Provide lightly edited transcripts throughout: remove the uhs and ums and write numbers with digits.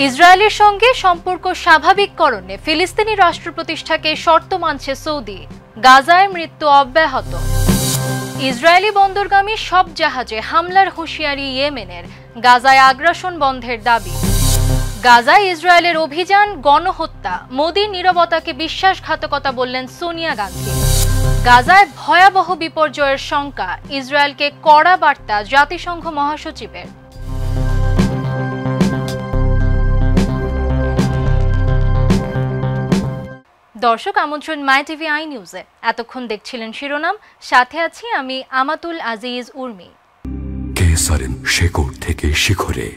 ইসরায়েলের সঙ্গে সম্পর্ক স্বাভাবিককরণে ফিলিস্তিনি রাষ্ট্র প্রতিষ্ঠাকে শর্ত মানছে সৌদি। গাজায় মৃত্যু অব্যাহত। ইসরায়েলি বন্দরগামী সব জাহাজে হামলার হুঁশিয়ারি ইয়েমেনের। গাজায় আগ্রাসন বন্ধের দাবি। গাজায় ইসরায়েলের অভিযান গণহত্যা। মোদির নীরবতাকে বিশ্বাসঘাতকতা বললেন সোনিয়া গান্ধী। গাজায় ভয়াবহ বিপর্যয়ের শঙ্কা। ইসরায়েলকে কড়া বার্তা জাতিসংঘ মহাসচিবের। দর্শক, আমন্ত্রণ মাই টিভি আই নিউজে। এতক্ষণ দেখছিলেন শিরোনাম, সাথে আছি আমি আমাতুল আজিজ উর্মি। কেসারেন শেকড় থেকে শিখরে।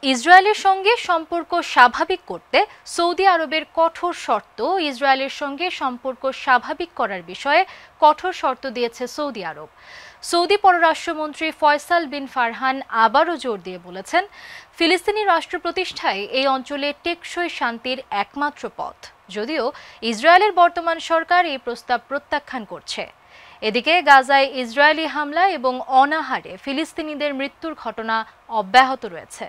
ইসরায়েলের সঙ্গে সম্পর্ক স্বাভাবিক করতে সৌদি আরবের কঠোর শর্ত। ইসরায়েলের সঙ্গে সম্পর্ক স্বাভাবিক করার বিষয়ে কঠোর শর্ত দিয়েছে সৌদি আরব। সৌদি পররাষ্ট্রমন্ত্রী ফয়সাল বিন ফারহান আবারও জোর দিয়ে বলেছেন, ফিলিস্তিনি রাষ্ট্র প্রতিষ্ঠায় এই অঞ্চলে টেকসই শান্তির একমাত্র পথ। যদিও ইসরায়েলের বর্তমান সরকার এই প্রস্তাব প্রত্যাখ্যান করছে। এদিকে গাজায় ইসরায়েলি হামলা এবং অনাহারে ফিলিস্তিনিদের মৃত্যুর ঘটনা অব্যাহত রয়েছে।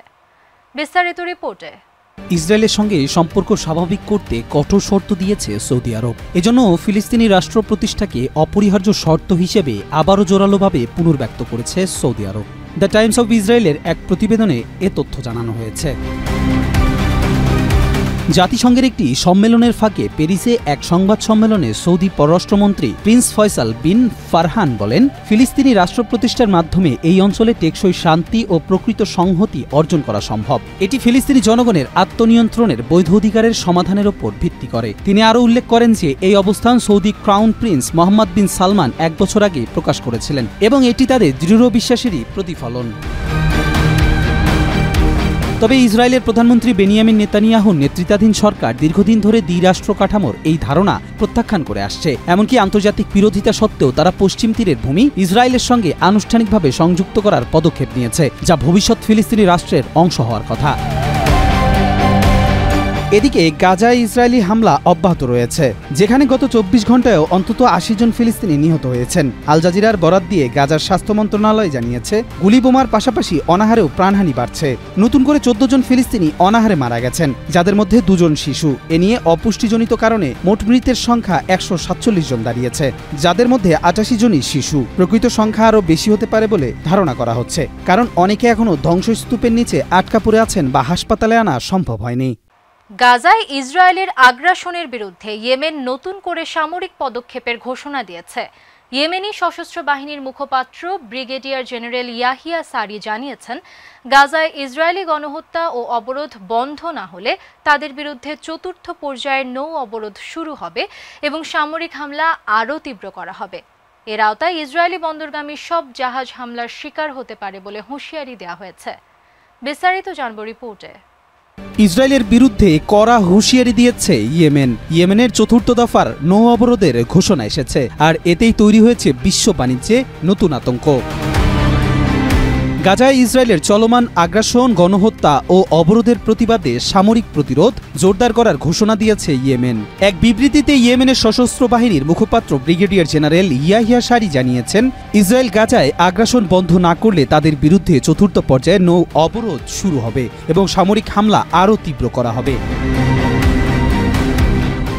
বিস্তারিত রিপোর্টে। ইসরায়েলের সঙ্গে সম্পর্ক স্বাভাবিক করতে কঠোর শর্ত দিয়েছে সৌদি আরব। এজন্য ফিলিস্তিনি রাষ্ট্র প্রতিষ্ঠাকে অপরিহার্য শর্ত হিসেবে আবারও জোরালোভাবে পুনর্ব্যক্ত করেছে Saudi Arab. The Times of ইসরায়েলের এক প্রতিবেদনে এ তথ্য জানানো হয়েছে। জাতিসংঘের একটি সম্মেলনের ফাঁকে প্যারিসে এক সংবাদ সম্মেলনে সৌদি পররাষ্ট্রমন্ত্রী প্রিন্স ফয়সাল বিন ফারহান বলেন, ফিলিস্তিনি রাষ্ট্র প্রতিষ্ঠার মাধ্যমে এই অঞ্চলে টেকসই শান্তি ও প্রকৃত সংহতি অর্জন করা সম্ভব। এটি ফিলিস্তিনি জনগণের আত্মনিয়ন্ত্রণের বৈধ অধিকারের সমাধানের ওপর ভিত্তি করে। তিনি আরও উল্লেখ করেন যে এই অবস্থান সৌদি ক্রাউন প্রিন্স মোহাম্মদ বিন সালমান 1 বছর আগে প্রকাশ করেছিলেন এবং এটি তাদের দৃঢ় বিশ্বাসেরই প্রতিফলন। তবে ইসরায়েলের প্রধানমন্ত্রী বেনিয়ামিন নেতানিয়াহুর নেতৃত্বাধীন সরকার দীর্ঘদিন ধরে দ্বিরাষ্ট্র কাঠামোর এই ধারণা প্রত্যাখ্যান করে আসছে। এমনকি আন্তর্জাতিক বিরোধিতা সত্ত্বেও তারা পশ্চিম তীরের ভূমি ইসরায়েলের সঙ্গে আনুষ্ঠানিকভাবে সংযুক্ত করার পদক্ষেপ নিয়েছে, যা ভবিষ্যৎ ফিলিস্তিনি রাষ্ট্রের অংশ হওয়ার কথা। এদিকে গাজায় ইসরায়েলি হামলা অব্যাহত রয়েছে, যেখানে গত 24 ঘণ্টায়ও অন্তত 80 জন ফিলিস্তিনি নিহত হয়েছেন। আল জাজিরার বরাত দিয়ে গাজার স্বাস্থ্য মন্ত্রণালয় জানিয়েছে, গুলি বোমার পাশাপাশি অনাহারেও প্রাণহানি বাড়ছে। নতুন করে 14 জন ফিলিস্তিনি অনাহারে মারা গেছেন, যাদের মধ্যে 2 জন শিশু। এ নিয়ে অপুষ্টিজনিত কারণে মোট মৃতের সংখ্যা 147 জন দাঁড়িয়েছে, যাদের মধ্যে 88 জনই শিশু। প্রকৃত সংখ্যা আরও বেশি হতে পারে বলে ধারণা করা হচ্ছে, কারণ অনেকে এখনও ধ্বংসস্তূপের নিচে আটকা পড়ে আছেন বা হাসপাতালে আনা সম্ভব হয়নি। গাজায় ইসরায়েলের আগ্রাসনের বিরুদ্ধে ইয়েমেন নতুন করে সামরিক পদক্ষেপের ঘোষণা দিয়েছে। ইয়েমেনি সশস্ত্র বাহিনীর মুখপাত্র ব্রিগেডিয়ার জেনারেল ইয়াহিয়া সারি জানিয়েছেন, গাজায় ইসরায়েলি গণহত্যা ও অবরোধ বন্ধ না হলে তাদের বিরুদ্ধে 4র্থ পর্যায়ের নৌ অবরোধ শুরু হবে এবং সামরিক হামলা আরও তীব্র করা হবে। এর আওতায় ইসরায়েলি বন্দরগামী সব জাহাজ হামলার শিকার হতে পারে বলে হুঁশিয়ারি দেওয়া হয়েছে। বিস্তারিত জানব রিপোর্টে। ইসরায়েলের বিরুদ্ধে কড়া হুঁশিয়ারি দিয়েছে ইয়েমেন। ইয়েমেনের 4র্থ দফার নৌ অবরোধের ঘোষণা এসেছে, আর এতেই তৈরি হয়েছে বিশ্ব বাণিজ্যে নতুন আতঙ্ক। গাজায় ইসরায়েলের চলমান আগ্রাসন, গণহত্যা ও অবরোধের প্রতিবাদে সামরিক প্রতিরোধ জোরদার করার ঘোষণা দিয়েছে ইয়েমেন। এক বিবৃতিতে ইয়েমেনের সশস্ত্র বাহিনীর মুখপাত্র ব্রিগেডিয়ার জেনারেল ইয়াহিয়া সারি জানিয়েছেন, ইসরায়েল গাজায় আগ্রাসন বন্ধ না করলে তাদের বিরুদ্ধে 4র্থ পর্যায়ে নৌ অবরোধ শুরু হবে এবং সামরিক হামলা আরও তীব্র করা হবে।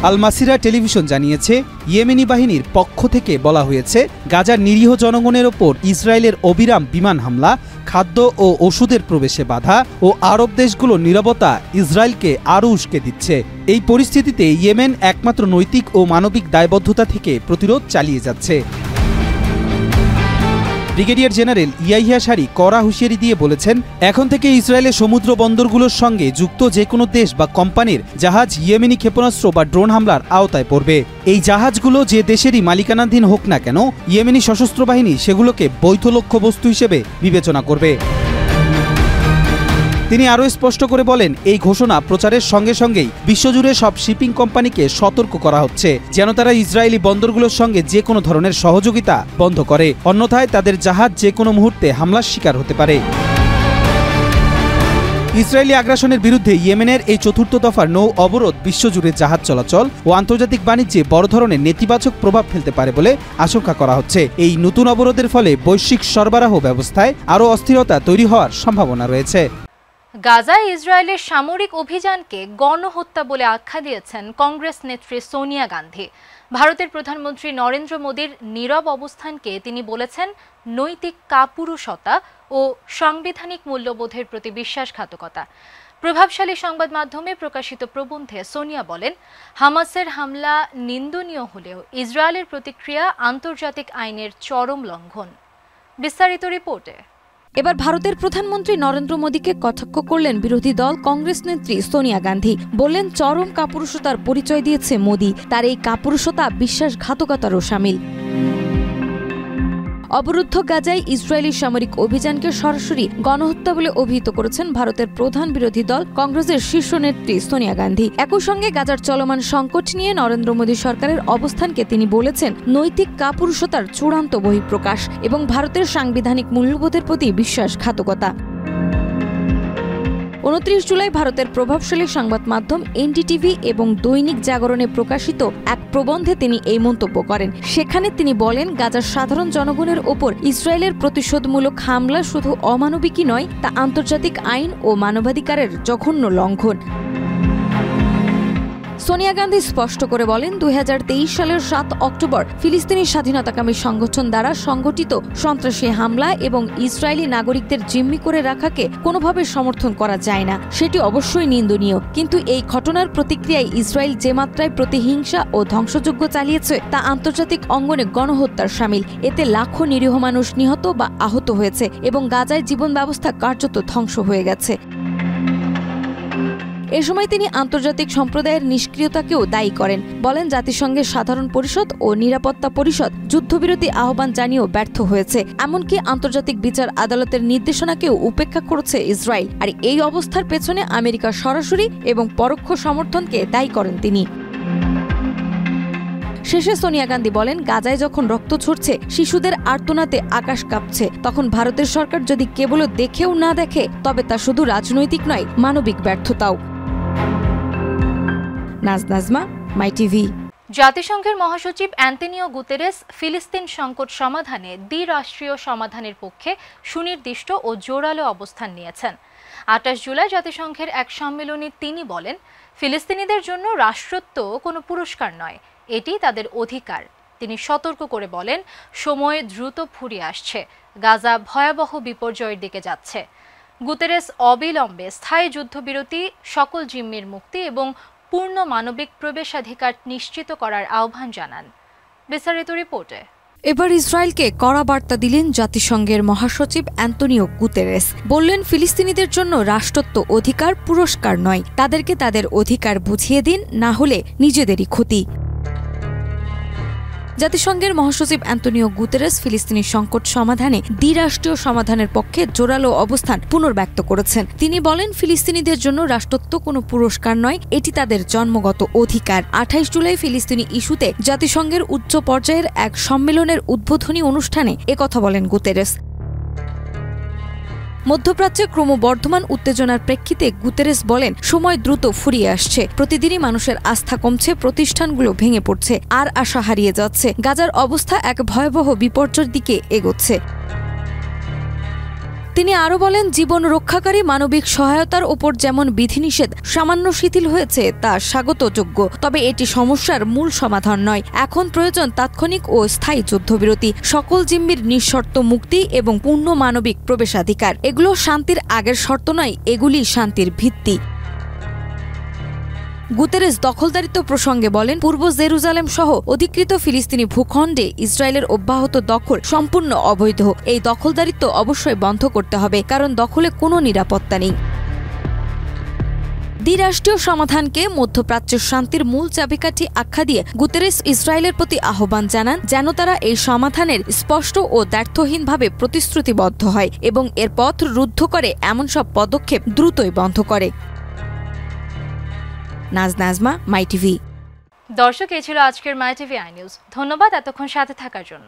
আল মাসিরা টেলিভিশন জানিয়েছে, ইয়েমেনি বাহিনীর পক্ষ থেকে বলা হয়েছে, গাজার নিরীহ জনগণের ওপর ইসরায়েলের অবিরাম বিমান হামলা, খাদ্য ও ওষুধের প্রবেশে বাধা ও আরব দেশগুলোর নীরবতা ইসরায়েলকে আরও উস্কে দিচ্ছে। এই পরিস্থিতিতে ইয়েমেন একমাত্র নৈতিক ও মানবিক দায়বদ্ধতা থেকে প্রতিরোধ চালিয়ে যাচ্ছে। ব্রিগেডিয়ার জেনারেল ইয়াহিয়া সারি কড়া হুঁশিয়ারি দিয়ে বলেছেন, এখন থেকে ইসরায়েলের সমুদ্র বন্দরগুলোর সঙ্গে যুক্ত যে কোনো দেশ বা কোম্পানির জাহাজ ইয়েমেনি ক্ষেপণাস্ত্র বা ড্রোন হামলার আওতায় পড়বে। এই জাহাজগুলো যে দেশেরই মালিকানাধীন হোক না কেন, ইয়েমেনি সশস্ত্র বাহিনী সেগুলোকে বৈধ লক্ষ্যবস্তু হিসেবে বিবেচনা করবে। তিনি আরও স্পষ্ট করে বলেন, এই ঘোষণা প্রচারের সঙ্গে সঙ্গেই বিশ্বজুড়ে সব শিপিং কোম্পানিকে সতর্ক করা হচ্ছে, যেন তারা ইসরায়েলি বন্দরগুলোর সঙ্গে যে কোনো ধরনের সহযোগিতা বন্ধ করে, অন্যথায় তাদের জাহাজ যে কোনো মুহূর্তে হামলার শিকার হতে পারে। ইসরায়েলি আগ্রাসনের বিরুদ্ধে ইয়েমেনের এই চতুর্থ দফার নৌ অবরোধ বিশ্বজুড়ে জাহাজ চলাচল ও আন্তর্জাতিক বাণিজ্যে বড় ধরনের নেতিবাচক প্রভাব ফেলতে পারে বলে আশঙ্কা করা হচ্ছে। এই নতুন অবরোধের ফলে বৈশ্বিক সরবরাহ ব্যবস্থায় আরও অস্থিরতা তৈরি হওয়ার সম্ভাবনা রয়েছে। গাজায় ইসরায়েলের সামরিক অভিযানকে গণহত্যা বলে আখ্যা দিয়েছেন কংগ্রেস নেত্রী সোনিয়া গান্ধী। ভারতের প্রধানমন্ত্রী নরেন্দ্র মোদীর নীরব অবস্থানকে তিনি বলেছেন নৈতিক কাপুরুষতা ও সাংবিধানিক মূল্যবোধের প্রতি বিশ্বাসঘাতকতা। প্রভাবশালী সংবাদ মাধ্যমে প্রকাশিত প্রবন্ধে সোনিয়া বলেন, হামাসের হামলা নিন্দনীয় হলেও ইসরায়েলের প্রতিক্রিয়া আন্তর্জাতিক আইনের চরম লঙ্ঘন। বিস্তারিত রিপোর্টে। এবার ভারতের প্রধানমন্ত্রী নরেন্দ্র মোদীকে কটাক্ষ করলেন বিরোধী দল কংগ্রেস নেত্রী সোনিয়া গান্ধী। বললেন, চরম কাপুরুষতার পরিচয় দিয়েছে মোদী, তার এই কাপুরুষতা বিশ্বাসঘাতকতারও শামিল। অবরুদ্ধ গাজায় ইসরায়েলি সামরিক অভিযানকে সরাসরি গণহত্যা বলে অভিহিত করেছেন ভারতের প্রধান বিরোধী দল কংগ্রেসের শীর্ষ নেত্রী সোনিয়া গান্ধী। একই সঙ্গে গাজার চলমান সংকট নিয়ে নরেন্দ্র মোদী সরকারের অবস্থানকে তিনি বলেছেন নৈতিক কাপুরুষতার চূড়ান্ত বহিঃপ্রকাশ এবং ভারতের সাংবিধানিক মূল্যবোধের প্রতি বিশ্বাসঘাতকতা। 29 জুলাই ভারতের প্রভাবশালী সংবাদ মাধ্যম এনডিটিভি এবং দৈনিক জাগরণে প্রকাশিত এক প্রবন্ধে তিনি এই মন্তব্য করেন। সেখানে তিনি বলেন, গাজার সাধারণ জনগণের ওপর ইসরায়েলের প্রতিশোধমূলক হামলা শুধু অমানবিকই নয়, তা আন্তর্জাতিক আইন ও মানবাধিকারের জঘন্য লঙ্ঘন। সোনিয়া গান্ধী স্পষ্ট করে বলেন, 2023 সালের 7 অক্টোবর ফিলিস্তিনি স্বাধীনতাকামী সংগঠন দ্বারা সংগঠিত সন্ত্রাসী হামলা এবং ইসরায়েলি নাগরিকদের জিম্মি করে রাখাকে কোনোভাবে সমর্থন করা যায় না। সেটি অবশ্যই নিন্দনীয়, কিন্তু এই ঘটনার প্রতিক্রিয়ায় ইসরায়েল যে মাত্রায় প্রতিহিংসা ও ধ্বংসযজ্ঞ চালিয়েছে তা আন্তর্জাতিক অঙ্গনে গণহত্যার শামিল। এতে লাখো নিরীহ মানুষ নিহত বা আহত হয়েছে এবং গাজায় জীবন ব্যবস্থা কার্যত ধ্বংস হয়ে গেছে। এ সময় তিনি আন্তর্জাতিক সম্প্রদায়ের নিষ্ক্রিয়তাকেও দায়ী করেন। বলেন, জাতিসংঘের সাধারণ পরিষদ ও নিরাপত্তা পরিষদ যুদ্ধবিরতি আহ্বান জানিয়েও ব্যর্থ হয়েছে। এমনকি আন্তর্জাতিক বিচার আদালতের নির্দেশনাকেও উপেক্ষা করেছে ইসরায়েল। আর এই অবস্থার পেছনে আমেরিকার সরাসরি এবং পরোক্ষ সমর্থনকে দায়ী করেন তিনি। শেষে সোনিয়া গান্ধী বলেন, গাজায় যখন রক্ত ঝরছে, শিশুদের আর্তনাদে আকাশ কাঁপছে, তখন ভারতের সরকার যদি কেবল দেখেও না দেখে, তবে তা শুধু রাজনৈতিক নয়, মানবিক ব্যর্থতাও। নাজনাজমা, মাই টিভি। জাতিসংঘের মহাসচিব অ্যান্তোনিও গুতেরেস ফিলিস্তিন সংকট সমাধানে দ্বিরাষ্ট্রীয় সমাধানের পক্ষে সুনির্দিষ্ট ও জোরালো অবস্থান নিয়েছেন। 28 জুলাই জাতিসংঘের এক সম্মেলনে তিনি বলেন, ফিলিস্তিনিদের জন্য রাষ্ট্রত্ব কোনো পুরস্কার নয়, এটি তাদের অধিকার। তিনি সতর্ক করে বলেন, সময় দ্রুত ফুরিয়ে আসছে, গাজা ভয়াবহ বিপর্যয়ের দিকে যাচ্ছে। গুতেরেস অবিলম্বে স্থায়ী যুদ্ধবিরতি, সকল জিম্মির মুক্তি এবং পূর্ণ মানবিক প্রবেশাধিকার নিশ্চিত করার আহ্বান জানান। বিস্তারিত রিপোর্টে। এবার ইসরায়েলকে কড়া বার্তা দিলেন জাতিসংঘের মহাসচিব অ্যান্তোনিও গুতেরেস। বললেন, ফিলিস্তিনিদের জন্য রাষ্ট্রত্ব অধিকার পুরস্কার নয়, তাদেরকে তাদের অধিকার বুঝিয়ে দিন, না হলে নিজেদেরই ক্ষতি। জাতিসংঘের মহাসচিব অ্যান্তোনিও গুতেরেস ফিলিস্তিনি সংকট সমাধানে দ্বিরাষ্ট্রীয় সমাধানের পক্ষে জোরালো অবস্থান পুনর্ব্যক্ত করেছেন। তিনি বলেন, ফিলিস্তিনিদের জন্য রাষ্ট্রত্ব কোনো পুরস্কার নয়, এটি তাদের জন্মগত অধিকার। 28 জুলাই ফিলিস্তিনি ইস্যুতে জাতিসংঘের উচ্চ পর্যায়ের এক সম্মেলনের উদ্বোধনী অনুষ্ঠানে একথা বলেন গুতেরেস। মধ্যপ্রাচ্যে ক্রমবর্ধমান উত্তেজনার প্রেক্ষিতে গুতেরেস বলেন, সময় দ্রুত ফুরিয়ে আসছে, প্রতিদিনই মানুষের আস্থা কমছে, প্রতিষ্ঠানগুলো ভেঙে পড়ছে, আর আশা হারিয়ে যাচ্ছে। গাজার অবস্থা এক ভয়াবহ বিপর্যয়ের দিকে এগোচ্ছে। তিনি আরও বলেন, জীবন রক্ষাকারী মানবিক সহায়তার ওপর যেমন বিধিনিষেধ সামান্য শিথিল হয়েছে তা স্বাগতযোগ্য, তবে এটি সমস্যার মূল সমাধান নয়। এখন প্রয়োজন তাৎক্ষণিক ও স্থায়ী যুদ্ধবিরতি, সকল জিম্মির নিঃশর্ত মুক্তি এবং পূর্ণ মানবিক প্রবেশাধিকার। এগুলো শান্তির আগের শর্ত নয়, এগুলি শান্তির ভিত্তি। গুতেরেস দখলদারিত্ব প্রসঙ্গে বলেন, পূর্ব জেরুজালেম সহ অধিকৃত ফিলিস্তিনি ভূখণ্ডে ইসরায়েলের অব্যাহত দখল সম্পূর্ণ অবৈধ। এই দখলদারিত্ব অবশ্যই বন্ধ করতে হবে, কারণ দখলে কোনো নিরাপত্তা নেই। দ্বিরাষ্ট্রীয় সমাধানকে মধ্যপ্রাচ্যের শান্তির মূল চাবিকাঠি আখ্যা দিয়ে গুতেরেস ইসরায়েলের প্রতি আহ্বান জানান, যেন তারা এই সমাধানের স্পষ্ট ও দ্ব্যর্থহীনভাবে প্রতিশ্রুতিবদ্ধ হয় এবং এর পথ রুদ্ধ করে এমন সব পদক্ষেপ দ্রুতই বন্ধ করে। নাজনাজমা, মাই টিভি। দর্শক, এই ছিল আজকের মাই টিভি আই নিউজ। ধন্যবাদ এতক্ষণ সাথে থাকার জন্য।